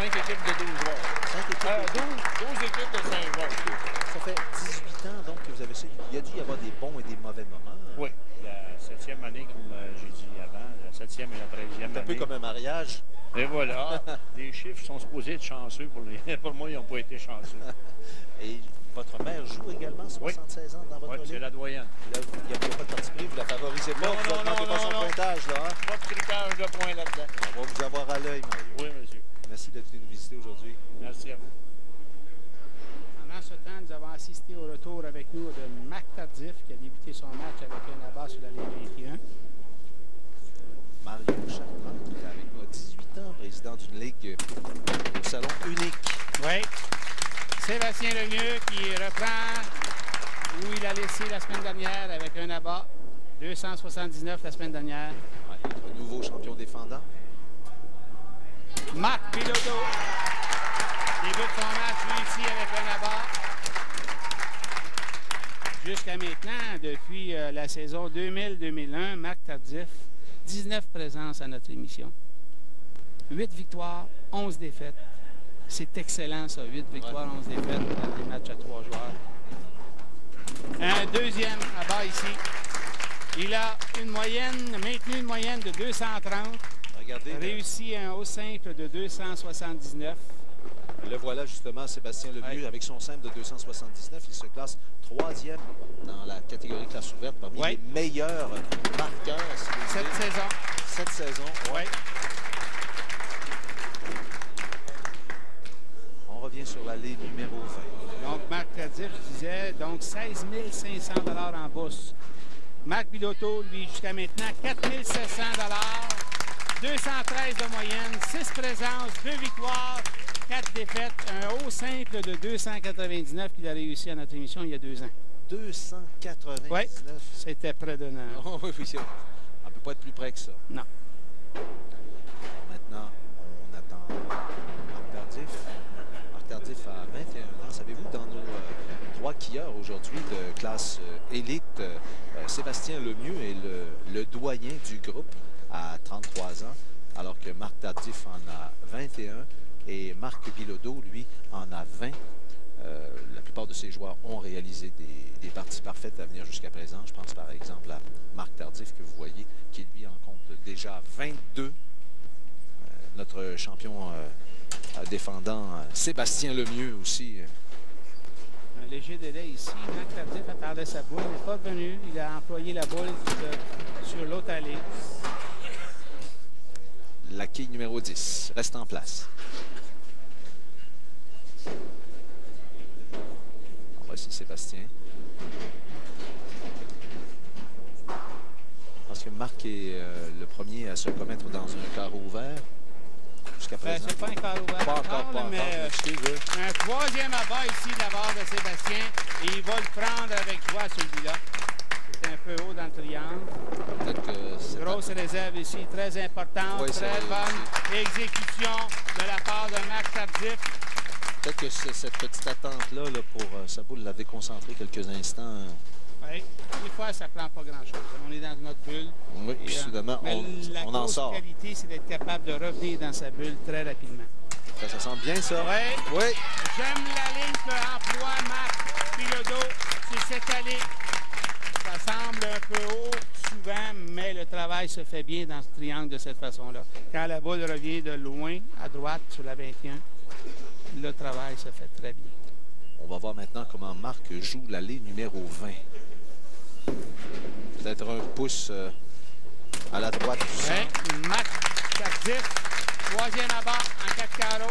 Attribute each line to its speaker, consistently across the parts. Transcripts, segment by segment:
Speaker 1: 5 équipes de 12 joueurs.
Speaker 2: 5 équipes
Speaker 1: 12 équipes de 5 joueurs.
Speaker 2: Ça fait 18 ans donc que vous avez ça. Il y a dû y avoir des bons et des mauvais moments.
Speaker 1: Oui. La 7e année, comme j'ai dit avant, la 7e et la 13e année.
Speaker 2: C'est un peu comme un mariage.
Speaker 1: Et voilà. Les chiffres sont supposés être chanceux pour les. Pour moi, ils n'ont pas été chanceux.
Speaker 2: Et votre mère joue également 76 ans dans votre ligue?
Speaker 1: Oui, c'est la doyenne.
Speaker 2: Là, il n'y a pas de parti pris, vous la favorisez pas, vous n'augmentez pas son pointage, là, hein?
Speaker 1: Pas de critère de points là-dedans.
Speaker 2: On va vous avoir à l'œil, Mario.
Speaker 1: Oui, monsieur.
Speaker 2: Merci d'être venu nous visiter aujourd'hui.
Speaker 1: Merci à vous.
Speaker 3: Pendant ce temps, nous avons assisté au retour avec nous de Marc Tardif, qui a débuté son match avec un abat sur la ligne 21.
Speaker 2: Mario Chartrand, qui est avec nous à 18 ans, président d'une ligue au salon unique.
Speaker 3: Oui. Sébastien Lemieux qui reprend où il a laissé la semaine dernière avec un abat. 279 la semaine dernière.
Speaker 2: Ouais, notre nouveau champion défendant.
Speaker 3: Marc Bilodeau débute son match lui ici avec un abat. Jusqu'à maintenant, depuis la saison 2000-2001, Marc Tardif, 19 présences à notre émission. 8 victoires, 11 défaites. C'est excellent, ça. 8 victoires, 11 défaites dans des matchs à 3 joueurs. Un deuxième abat ici. Il a maintenu une moyenne de 230.
Speaker 2: Regardez.
Speaker 3: Réussi un haut simple de 279.
Speaker 2: Le voilà justement, Sébastien Lemieux, avec son simple de 279. Il se classe 3e dans la catégorie classe ouverte parmi les meilleurs marqueurs. Cette saison.
Speaker 3: Oui.
Speaker 2: On revient sur l'allée numéro 20.
Speaker 3: Donc, Marc Tardif, je disais, donc 16 500 $ en bourse. Marc Bilodeau, lui, jusqu'à maintenant, 4 700 $, 213 de moyenne, 6 présences, 2 victoires, 4 défaites, un haut simple de 299 qu'il a réussi à notre émission il y a 2 ans.
Speaker 2: 299?
Speaker 3: Oui, c'était près d'un an.
Speaker 2: Oh, oui, oui, on ne peut pas être plus près que ça.
Speaker 3: Non.
Speaker 2: Maintenant, on attend Marc Tardif. Marc Tardif a 21 ans. Savez-vous, dans nos 3 skieurs aujourd'hui de classe élite, Sébastien Lemieux est le doyen du groupe à 33 ans, alors que Marc Tardif en a 21 et Marc Bilodeau, lui, en a 20. La plupart de ces joueurs ont réalisé des parties parfaites à venir jusqu'à présent. Je pense par exemple à Marc Tardif que vous voyez, qui lui en compte déjà 22. Notre champion défendant Sébastien Lemieux aussi.
Speaker 3: Un léger délai ici. Marc Tardif attendait sa boule, il n'est pas venu. Il a employé la boule sur l'autre allée.
Speaker 2: La quille numéro 10 reste en place. Voici Sébastien. Je pense que Marc est le premier à se commettre dans un carreau ouvert. Jusqu'à présent.
Speaker 3: C'est pas un carreau ouvert.
Speaker 2: Pas encore,
Speaker 3: mais un troisième abat ici de la barre de Sébastien. Et il va le prendre avec joie celui-là. C'est un peu haut dans le triangle. Grosse réserve ici, très importante,
Speaker 2: oui,
Speaker 3: très bonne exécution de la part de Marc Tardif.
Speaker 2: Peut-être que cette petite attente-là pour sa boule l'a déconcentré quelques instants.
Speaker 3: Oui, des fois, ça ne prend pas grand-chose. On est dans notre bulle.
Speaker 2: Oui, puis soudainement, on en sort.
Speaker 3: La qualité, c'est d'être capable de revenir dans sa bulle très rapidement.
Speaker 2: Ça sent bien, ça.
Speaker 3: Oui.
Speaker 2: Oui.
Speaker 3: J'aime la ligne que emploie Marc Bilodeau. C'est cette allée. Ça semble un peu haut souvent, mais le travail se fait bien dans ce triangle de cette façon-là. Quand la boule revient de loin, à droite, sur la 21, le travail se fait très bien.
Speaker 2: On va voir maintenant comment Marc joue l'allée numéro 20. Peut-être un pouce à la droite du centre.
Speaker 3: Marc Tardif, troisième abat en 4 carreaux.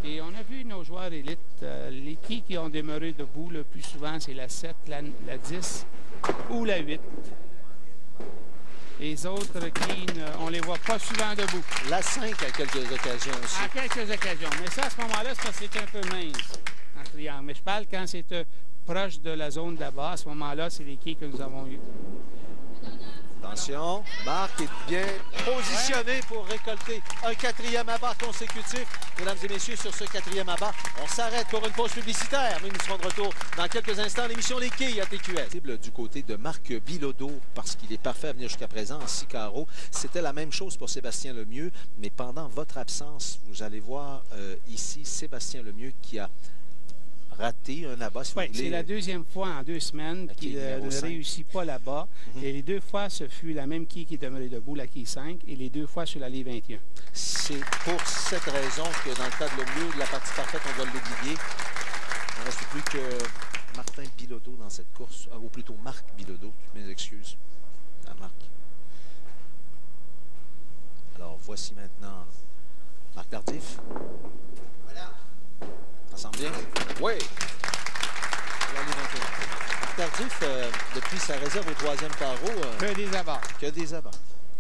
Speaker 3: Et on a vu nos joueurs élites, les qui ont demeuré debout le plus souvent, c'est la 7, la 10 ou la 8. Les autres on ne les voit pas souvent debout.
Speaker 2: La 5 à quelques occasions aussi.
Speaker 3: À quelques occasions. Mais ça, à ce moment-là, c'est parce que c'est un peu mince en triangle. Mais je parle quand c'est proche de la zone d'abat. À ce moment-là, c'est les quilles que nous avons eues.
Speaker 2: Attention, Marc est bien positionné pour récolter un 4e abat consécutif. Mesdames et messieurs, sur ce 4e abat, on s'arrête pour une pause publicitaire, mais nous serons de retour dans quelques instants. L'émission Les Quilles à TQS. Du côté de Marc Bilodeau, parce qu'il est parfait à venir jusqu'à présent en 6 carreaux. C'était la même chose pour Sébastien Lemieux, mais pendant votre absence, vous allez voir ici Sébastien Lemieux qui a raté un abat. Si
Speaker 3: oui, c'est la deuxième fois en 2 semaines qu'il ne réussit pas là-bas. Et les 2 fois, ce fut la même quille qui est demeurée debout, la quille 5, et les 2 fois sur la ligne 21. C'est
Speaker 2: pour cette raison que dans le cas de Lemieux, de la partie parfaite, on doit l'oublier. Il ne reste plus que Martin Bilodeau dans cette course, ou plutôt Marc Bilodeau, mes excuses à Marc. Alors, voici maintenant Marc Tardif. Voilà. Ça sent bien? Oui. Marc Tardif, depuis sa réserve au 3e carreau...
Speaker 3: que des abats.
Speaker 2: Que des abats.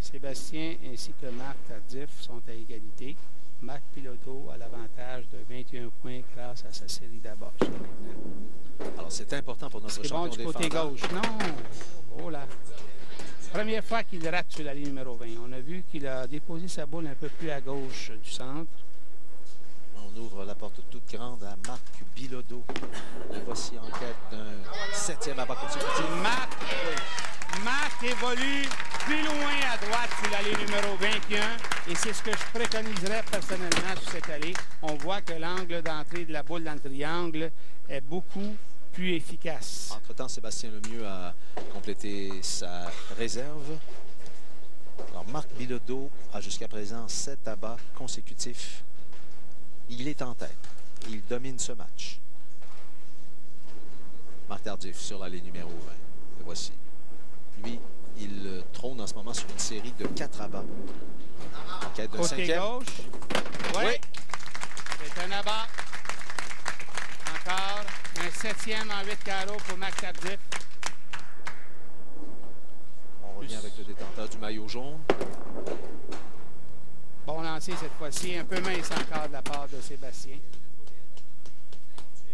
Speaker 3: Sébastien ainsi que Marc Tardif sont à égalité. Marc Bilodeau a l'avantage de 21 points grâce à sa série d'abats.
Speaker 2: Alors, c'est important pour notre champion
Speaker 3: défenseur. C'est bon du côté gauche. Non. Oh là. Première fois qu'il rate sur la ligne numéro 20. On a vu qu'il a déposé sa boule un peu plus à gauche du centre.
Speaker 2: On ouvre la porte toute grande à Marc Bilodeau. Le voici en quête d'un 7e abat consécutif.
Speaker 3: Marc évolue plus loin à droite sur l'allée numéro 21 et c'est ce que je préconiserais personnellement sur cette allée. On voit que l'angle d'entrée de la boule dans le triangle est beaucoup plus efficace.
Speaker 2: Entre-temps, Sébastien Lemieux a complété sa réserve. Alors, Marc Bilodeau a jusqu'à présent 7 abats consécutifs. Il est en tête. Il domine ce match. Marc Tardif sur la ligne numéro 20. Le voici. Lui, il trône en ce moment sur une série de 4 abats. En quête d'un 5e.
Speaker 3: Gauche. Oui. C'est un abat. Encore un 7e en 8 carreaux pour Marc Tardif.
Speaker 2: On revient avec le détenteur du maillot jaune.
Speaker 3: Bon lancer cette fois-ci, un peu mince encore de la part de Sébastien.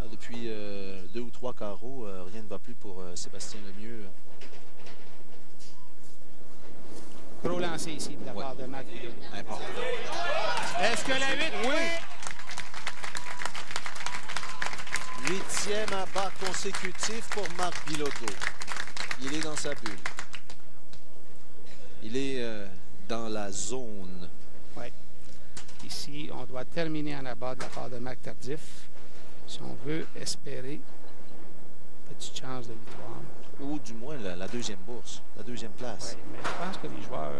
Speaker 2: Depuis 2 ou 3 carreaux, rien ne va plus pour Sébastien Lemieux.
Speaker 3: Gros lancer ici de la part de Marc Bilodeau.
Speaker 2: Important.
Speaker 3: Est-ce que la 8?
Speaker 2: Oui. 8e abat consécutif pour Marc Bilodeau. Il est dans sa bulle. Il est dans la zone.
Speaker 3: Oui. Ici, on doit terminer en abat de la part de Marc Tardif. Si on veut espérer petite chance de victoire.
Speaker 2: Ou du moins la 2e bourse, la 2e place.
Speaker 3: Oui, mais je pense que les joueurs...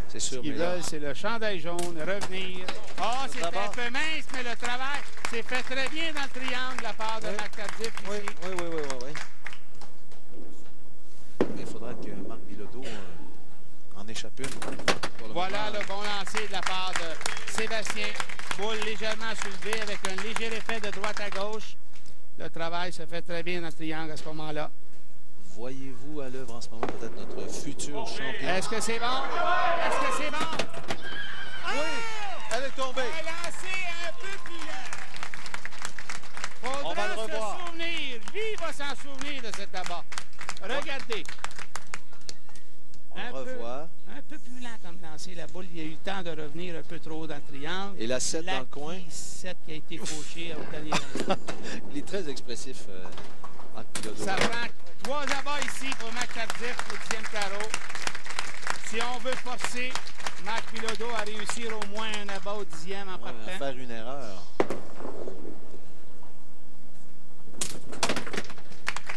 Speaker 2: c'est sûr.
Speaker 3: Ce qu'ils veulent, c'est le chandail jaune, revenir. Oh, c'était un peu mince, mais le travail s'est fait très bien dans le triangle de la part de Marc Tardif.
Speaker 2: Oui. Mais il faudra que Marc Bilodeau en échappe une.
Speaker 3: Voilà le bon lancer de la part de Sébastien. Boule légèrement soulevée avec un léger effet de droite à gauche. Le travail se fait très bien dans le triangle à ce moment-là.
Speaker 2: Voyez-vous à l'œuvre en ce moment peut-être notre futur champion?
Speaker 3: Est-ce que c'est bon? Est-ce que c'est bon?
Speaker 2: Oui, elle est tombée.
Speaker 3: Un lancer un peu plus lent.
Speaker 2: On va le revoir.
Speaker 3: Se souvenir. Lui va s'en souvenir de cet abat. Regardez.
Speaker 2: On revoit.
Speaker 3: Un peu plus lent comme lancer. La boule, il y a eu le temps de revenir un peu trop haut dans le triangle.
Speaker 2: Et la 7 dans le coin.
Speaker 3: La 7 qui a été fauchée au dernier instant.
Speaker 2: Il est très expressif, Marc Bilodeau.
Speaker 3: Ça prend 3 abats ici pour Marc Tardif au 10e carreau. Si on veut forcer Marc Bilodeau à réussir au moins un abat au 10e en partant.
Speaker 2: Faire une erreur.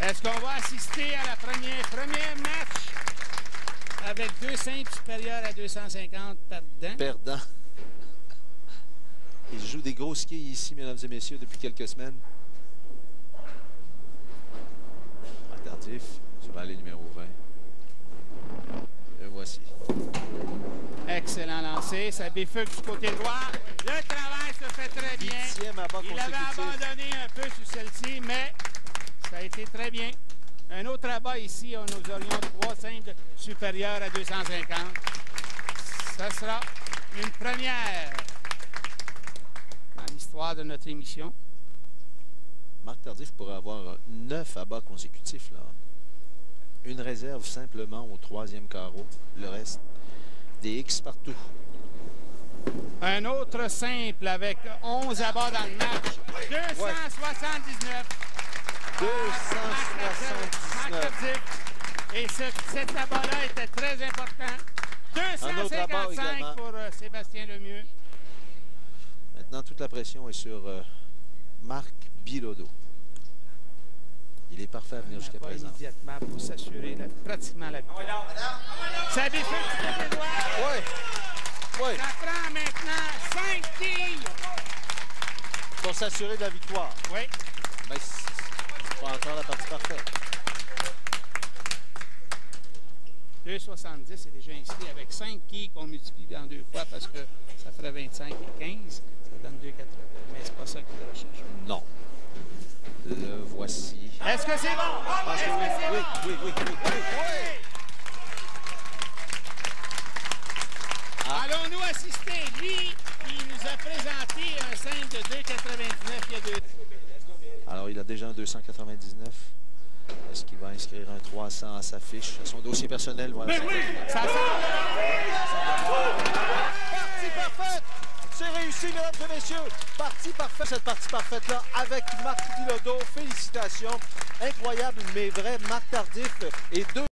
Speaker 3: Est-ce qu'on va assister à la première match avec 2 simples supérieurs à 250
Speaker 2: perdants? Il joue des grosses quilles ici, mesdames et messieurs, depuis quelques semaines. Marc Tardif sur la ligne numéro 20. Le voici.
Speaker 3: Excellent lancé. Ça bifurque du côté droit. Le travail se fait très bien.
Speaker 2: 8e abat consécutif.
Speaker 3: Il avait abandonné un peu sur celle-ci, mais ça a été très bien. Un autre abat ici, nous aurions 3 simples supérieurs à 250. Ça sera une première dans l'histoire de notre émission.
Speaker 2: Marc Tardif pourrait avoir 9 abats consécutifs, là. Une réserve simplement au 3e carreau. Le reste, des X partout.
Speaker 3: Un autre simple avec 11 à bas dans le match. 279.
Speaker 2: 279.
Speaker 3: Et cet abat-là était très important. 255 pour Sébastien Lemieux.
Speaker 2: Maintenant, toute la pression est sur Marc Bilodeau. Il est parfait à venir jusqu'à présent.
Speaker 3: Immédiatement pour s'assurer pratiquement la victoire. Ça défait du côté droit.
Speaker 2: Oui. Oui.
Speaker 3: Ça prend maintenant 5 quilles.
Speaker 2: Pour s'assurer de la victoire.
Speaker 3: Oui.
Speaker 2: Mais c'est pas encore la partie parfaite.
Speaker 3: 2,70 est déjà inscrit avec 5 quilles qu'on multiplie en 2 fois parce que ça ferait 25 et 15. Ça donne 2,80. Mais c'est pas ça qu'il recherche.
Speaker 2: Non. Le voici.
Speaker 3: Est-ce que c'est bon?
Speaker 2: Parce que oui.
Speaker 3: Allons-nous assister? Lui, il nous a présenté un 5 de 2,99 il y a 2.
Speaker 2: Alors, il a déjà un 299. Est-ce qu'il va inscrire un 300 à sa fiche, à son dossier personnel? Voilà.
Speaker 3: Mais oui! Ça sent...
Speaker 2: Partie parfaite! C'est réussi, mesdames et messieurs. Partie parfaite, cette partie parfaite-là, avec Marc Bilodeau. Félicitations. Incroyable, mais vrai. Marc Tardif et 2